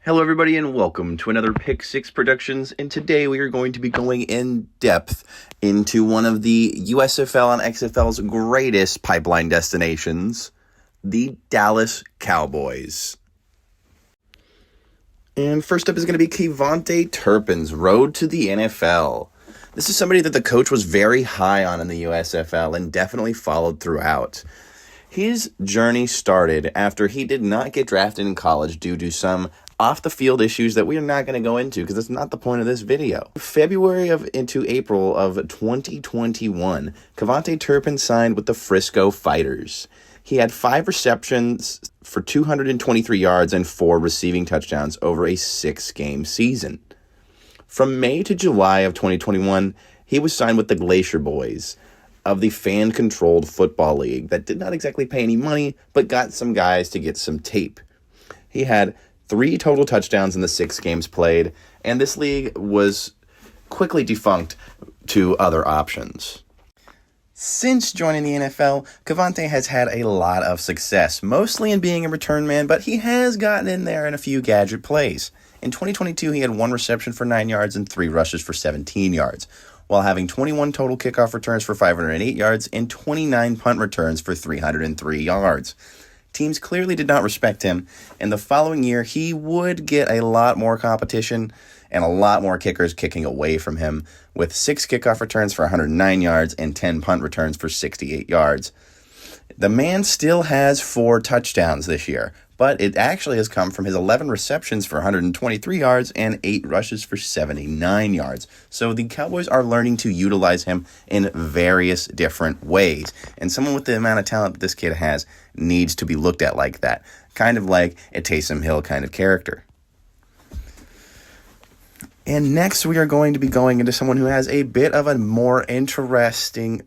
Hello everybody and welcome to another Pick 6 Productions, and today we are going to be going in depth into one of the USFL and XFL's greatest pipeline destinations, the Dallas Cowboys. And first up is going to be Kavonte Turpin's road to the NFL. This is somebody that the coach was very high on in the USFL and definitely followed throughout. His journey started after he did not get drafted in college due to some off-the-field issues that we are not going to go into because that's not the point of this video. February into April of 2021, Kavonte Turpin signed with the Frisco Fighters. He had 5 receptions for 223 yards and 4 receiving touchdowns over a 6-game season. From May to July of 2021, he was signed with the Glacier Boys of the fan-controlled football league that did not exactly pay any money, but got some guys to get some tape. He had 3 total touchdowns in the 6 games played, and this league was quickly defunct to other options. Since joining the NFL, Kavonte has had a lot of success, mostly in being a return man, but he has gotten in there in a few gadget plays. In 2022, he had 1 reception for 9 yards and 3 rushes for 17 yards, while having 21 total kickoff returns for 508 yards and 29 punt returns for 303 yards. Teams clearly did not respect him, and the following year he would get a lot more competition and a lot more kickers kicking away from him, with 6 kickoff returns for 109 yards and 10 punt returns for 68 yards. The man still has 4 touchdowns this year, but it actually has come from his 11 receptions for 123 yards and 8 rushes for 79 yards. So the Cowboys are learning to utilize him in various different ways. And someone with the amount of talent that this kid has needs to be looked at like that. Kind of like a Taysom Hill kind of character. And next we are going to be going into someone who has a bit of a more interesting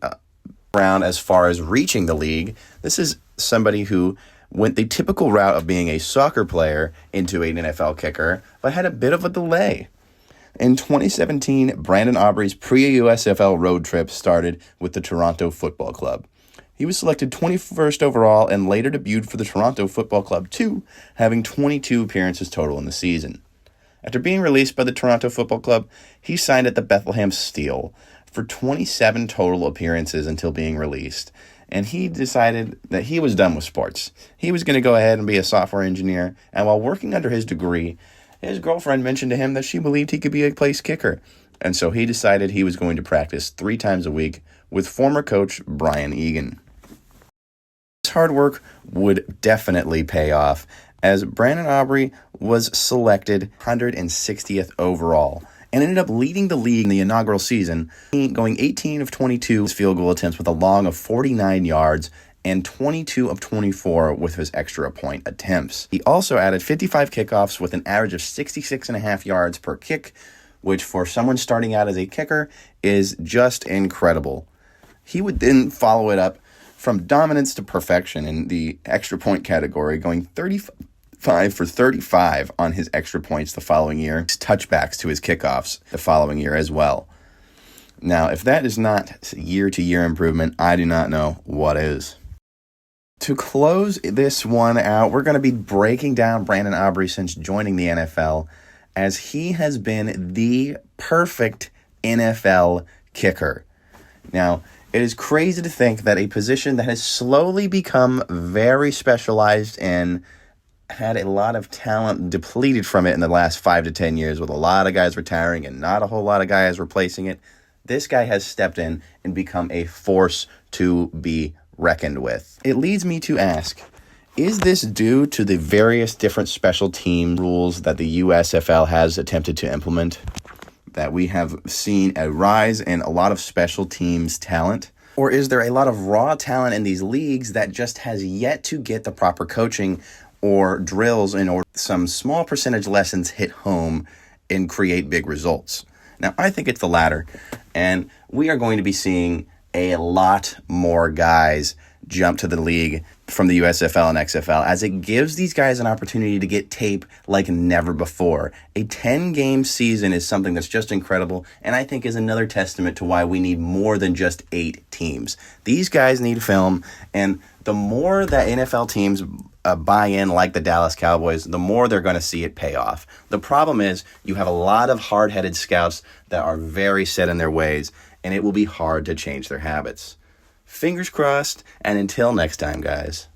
round as far as reaching the league. This is somebody who went the typical route of being a soccer player into an NFL kicker, but had a bit of a delay. In 2017, Brandon Aubrey's pre-USFL road trip started with the Toronto Football Club. He was selected 21st overall and later debuted for the Toronto Football Club too, having 22 appearances total in the season. After being released by the Toronto Football Club, he signed at the Bethlehem Steel for 27 total appearances until being released, and he decided that he was done with sports. He was going to go ahead and be a software engineer, and while working under his degree, his girlfriend mentioned to him that she believed he could be a place kicker, and so he decided he was going to practice 3 times a week with former coach Brian Egan. His hard work would definitely pay off, as Brandon Aubrey was selected 160th overall, and ended up leading the league in the inaugural season, going 18 of 22 field goal attempts with a long of 49 yards and 22 of 24 with his extra point attempts. He also added 55 kickoffs with an average of 66.5 yards per kick, which for someone starting out as a kicker is just incredible. He would then follow it up from dominance to perfection in the extra point category, going 35 for 35 on his extra points the following year, touchbacks to his kickoffs the following year as well. Now, if that is not year-to-year improvement, I do not know what is. To close this one out, we're going to be breaking down Brandon Aubrey since joining the NFL, as he has been the perfect NFL kicker. Now, it is crazy to think that a position that has slowly become very specialized and had a lot of talent depleted from it in the last 5 to 10 years, with a lot of guys retiring and not a whole lot of guys replacing it. This guy has stepped in and become a force to be reckoned with. It leads me to ask, is this due to the various different special team rules that the USFL has attempted to implement, that we have seen a rise in a lot of special teams talent? Or is there a lot of raw talent in these leagues that just has yet to get the proper coaching or drills in order some small percentage lessons hit home and create big results? Now, I think it's the latter, and we are going to be seeing a lot more guys jump to the league from the USFL and XFL, as it gives these guys an opportunity to get tape like never before. A 10-game season is something that's just incredible, and I think is another testament to why we need more than just 8 teams. These guys need film, and The more that NFL teams buy in like the Dallas Cowboys, the more they're going to see it pay off. The problem is you have a lot of hard-headed scouts that are very set in their ways, and it will be hard to change their habits. Fingers crossed, and until next time, guys.